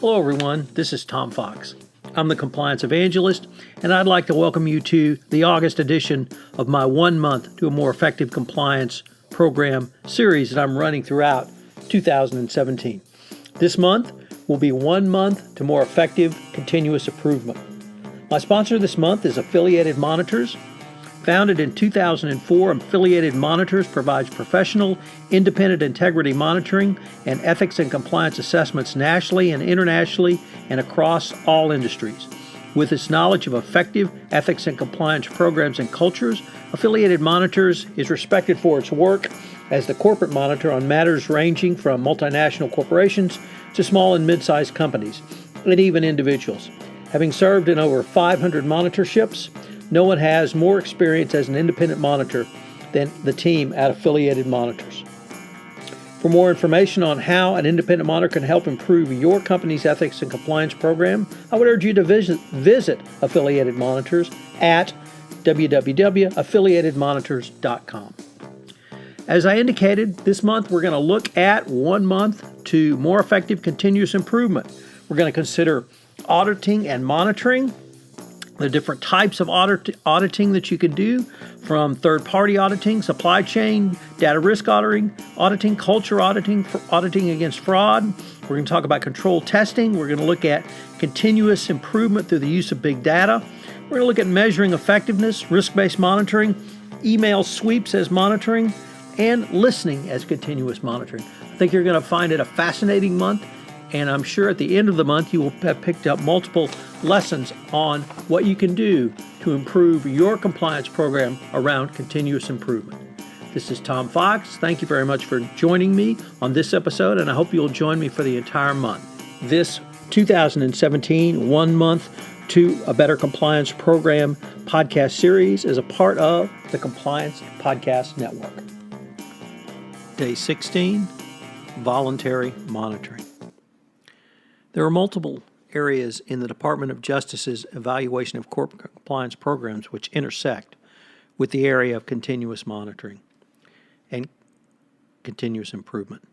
Hello everyone, this is Tom Fox. I'm the Compliance Evangelist, and I'd like to welcome you to the August edition of my 1 month to a more effective compliance program series that I'm running throughout 2017. This month will be 1 month to more effective continuous improvement. My sponsor this month is Affiliated Monitors. Founded in 2004, Affiliated Monitors provides professional, independent integrity monitoring and ethics and compliance assessments nationally and internationally and across all industries. With its knowledge of effective ethics and compliance programs and cultures, Affiliated Monitors is respected for its work as the corporate monitor on matters ranging from multinational corporations to small and mid-sized companies, and even individuals. Having served in over 500 monitorships, no one has more experience as an independent monitor than the team at Affiliated Monitors. For more information on how an independent monitor can help improve your company's ethics and compliance program, I would urge you to visit Affiliated Monitors at www.affiliatedmonitors.com. As I indicated, this month we're going to look at 1 month to more effective continuous improvement. We're going to consider auditing and monitoring, the different types of auditing that you can do, from third-party auditing, supply chain, data risk auditing, culture auditing, auditing against fraud. We're going to talk about control testing. We're going to look at continuous improvement through the use of big data. We're going to look at measuring effectiveness, risk-based monitoring, email sweeps as monitoring, and listening as continuous monitoring. I think you're going to find it a fascinating month, and I'm sure at the end of the month you will have picked up multiple lessons on what you can do to improve your compliance program around continuous improvement. This is Tom Fox. Thank you very much for joining me on this episode, and I hope you'll join me for the entire month. This 2017 1 month to a better compliance program podcast series is a part of the Compliance Podcast Network. Day 16, Voluntary Monitoring. There are multiple areas in the Department of Justice's evaluation of corporate compliance programs which intersect with the area of continuous monitoring and continuous improvement.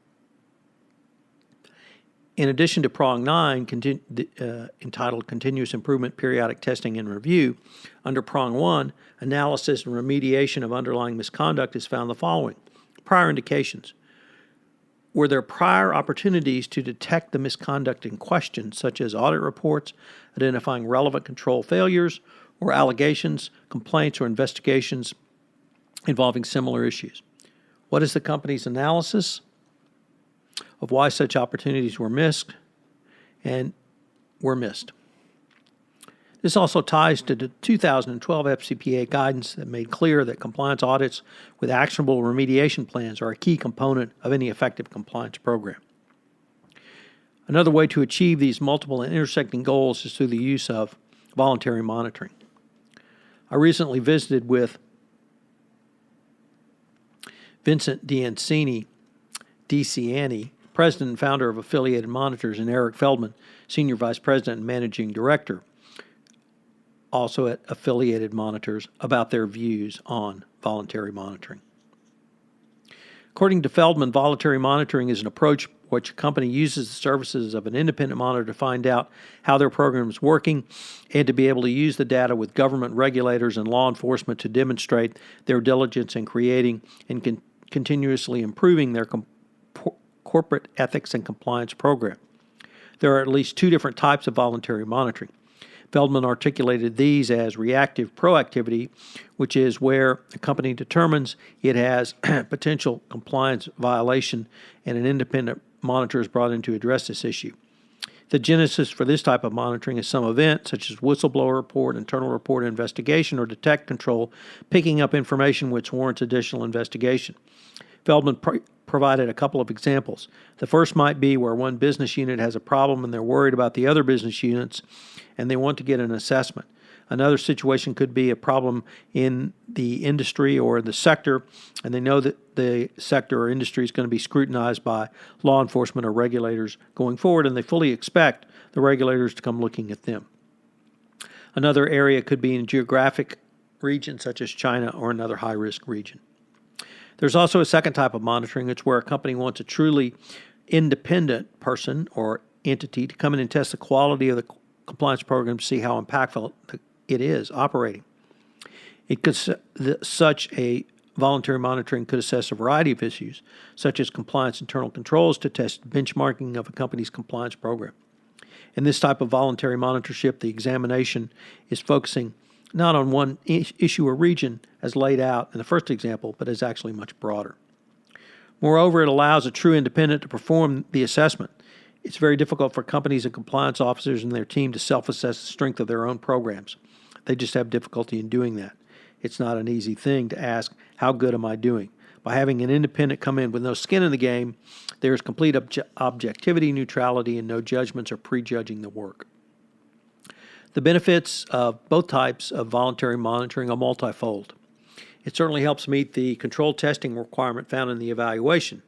In addition to Prong 9, entitled Continuous Improvement, Periodic Testing and Review, under Prong 1, Analysis and Remediation of Underlying Misconduct is found the following. Prior indications. Were there prior opportunities to detect the misconduct in question, such as audit reports, identifying relevant control failures, or allegations, complaints, or investigations involving similar issues? What is the company's analysis of why such opportunities were missed and were missed? This also ties to the 2012 FCPA guidance that made clear that compliance audits with actionable remediation plans are a key component of any effective compliance program. Another way to achieve these multiple and intersecting goals is through the use of voluntary monitoring. I recently visited with Vincent DeCiani, President and founder of Affiliated Monitors, and Eric Feldman, Senior Vice President and Managing Director, also at Affiliated Monitors, about their views on voluntary monitoring. According to Feldman, voluntary monitoring is an approach which a company uses the services of an independent monitor to find out how their program is working and to be able to use the data with government regulators and law enforcement to demonstrate their diligence in creating and continuously improving their corporate ethics and compliance program. There are at least two different types of voluntary monitoring. Feldman articulated these as reactive proactivity, which is where a company determines it has potential compliance violation and an independent monitor is brought in to address this issue. The genesis for this type of monitoring is some event, such as whistleblower report, internal report, investigation, or detect control, picking up information which warrants additional investigation. Feldman provided a couple of examples. The first might be where one business unit has a problem and they're worried about the other business units and they want to get an assessment. Another situation could be a problem in the industry or the sector, and they know that the sector or industry is going to be scrutinized by law enforcement or regulators going forward, and they fully expect the regulators to come looking at them. Another area could be in a geographic region such as China or another high-risk region. There's also a second type of monitoring. It's where a company wants a truly independent person or entity to come in and test the quality of the compliance program to see how impactful it is operating. Such a voluntary monitoring could assess a variety of issues, such as compliance internal controls to test benchmarking of a company's compliance program. In this type of voluntary monitorship, the examination is focusing not on one issue or region as laid out in the first example, but is actually much broader. Moreover, it allows a true independent to perform the assessment. It's very difficult for companies and compliance officers and their team to self-assess the strength of their own programs. They just have difficulty in doing that. It's not an easy thing to ask, how good am I doing? By having an independent come in with no skin in the game, there is complete objectivity, neutrality, and no judgments or prejudging the work. The benefits of both types of voluntary monitoring are multifold. It certainly helps meet the control testing requirement found in the evaluation.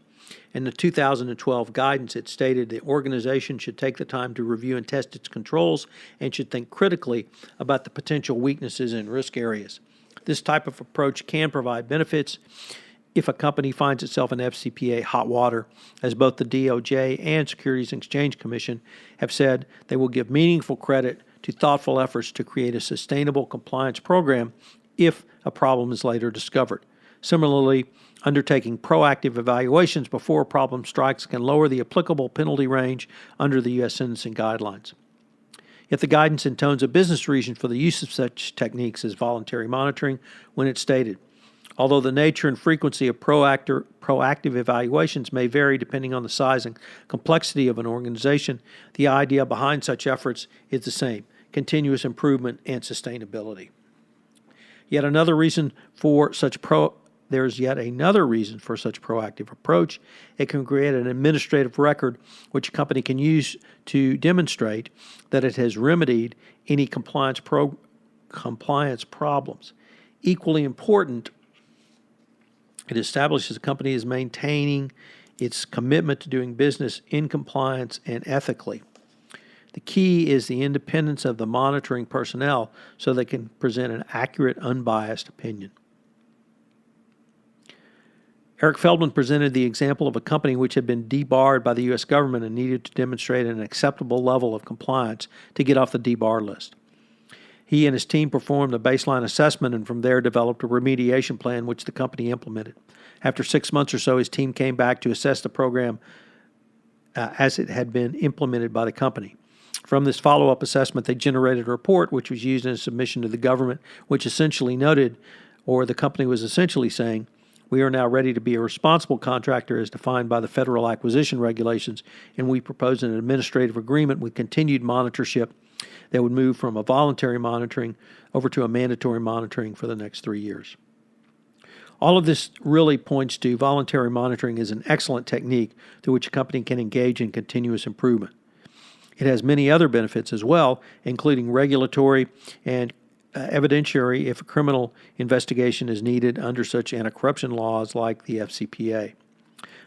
In the 2012 guidance, it stated the organization should take the time to review and test its controls and should think critically about the potential weaknesses and risk areas. This type of approach can provide benefits if a company finds itself in FCPA hot water, as both the DOJ and Securities and Exchange Commission have said they will give meaningful credit to thoughtful efforts to create a sustainable compliance program if a problem is later discovered. Similarly, undertaking proactive evaluations before a problem strikes can lower the applicable penalty range under the U.S. sentencing guidelines. Yet the guidance intones a business reason for the use of such techniques as voluntary monitoring when it's stated, although the nature and frequency of proactive evaluations may vary depending on the size and complexity of an organization, the idea behind such efforts is the same: continuous improvement and sustainability. There's yet another reason for such proactive approach. It can create an administrative record which a company can use to demonstrate that it has remedied any compliance problems. Equally important, it establishes a company is maintaining its commitment to doing business in compliance and ethically. The key is the independence of the monitoring personnel so they can present an accurate, unbiased opinion. Eric Feldman presented the example of a company which had been debarred by the U.S. government and needed to demonstrate an acceptable level of compliance to get off the debar list. He and his team performed a baseline assessment and from there developed a remediation plan which the company implemented. After 6 months or so, his team came back to assess the program as it had been implemented by the company. From this follow-up assessment, they generated a report which was used in a submission to the government, which essentially noted, or the company was essentially saying, we are now ready to be a responsible contractor as defined by the federal acquisition regulations, and we propose an administrative agreement with continued monitorship that would move from a voluntary monitoring over to a mandatory monitoring for the next 3 years. All of this really points to voluntary monitoring is an excellent technique through which a company can engage in continuous improvement. It has many other benefits as well, including regulatory and evidentiary if a criminal investigation is needed under such anti-corruption laws like the FCPA.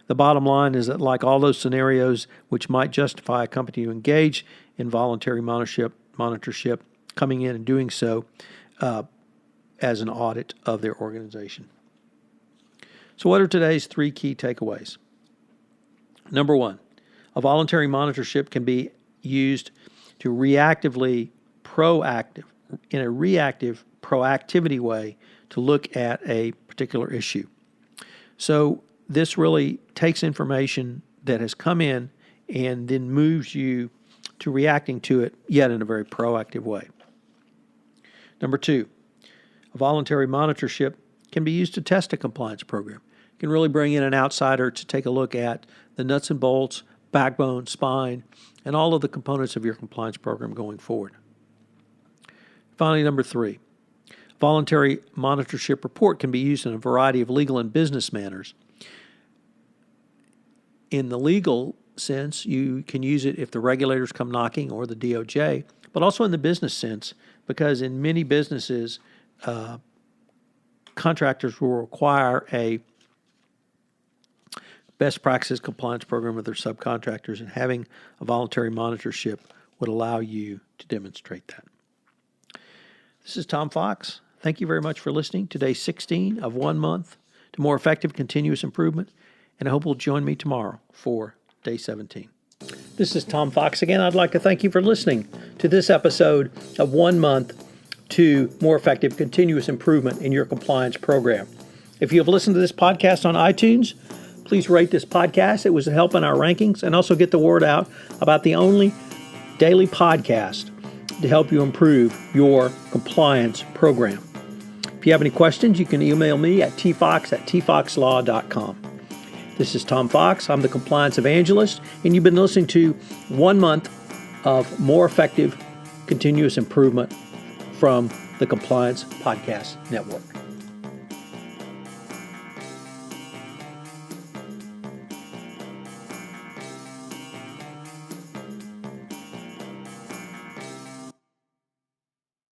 The bottom line is that like all those scenarios which might justify a company to engage in voluntary monitorship, coming in and doing so as an audit of their organization. So what are today's 3 key takeaways? Number 1, a voluntary monitorship can be used to reactively in a reactive proactivity way to look at a particular issue. So this really takes information that has come in and then moves you to reacting to it, yet in a very proactive way. Number 2, a voluntary monitorship can be used to test a compliance program. You can really bring in an outsider to take a look at the nuts and bolts, backbone, spine, and all of the components of your compliance program going forward. Finally, number 3, voluntary monitorship report can be used in a variety of legal and business manners. In the legal sense, you can use it if the regulators come knocking or the DOJ, but also in the business sense, because in many businesses, contractors will require a best practices compliance program with their subcontractors, and having a voluntary monitorship would allow you to demonstrate that. This is Tom Fox. Thank you very much for listening to day 16 of 1 month to more effective continuous improvement, and I hope you'll join me tomorrow for day 17. This is Tom Fox again. I'd like to thank you for listening to this episode of 1 month to more effective continuous improvement in your compliance program. If you have listened to this podcast on iTunes, please rate this podcast. It was a help in our rankings, and also get the word out about the only daily podcast to help you improve your compliance program. If you have any questions, you can email me at tfox@tfoxlaw.com. This is Tom Fox. I'm the Compliance Evangelist, and you've been listening to 1 month of more effective continuous improvement from the Compliance Podcast Network.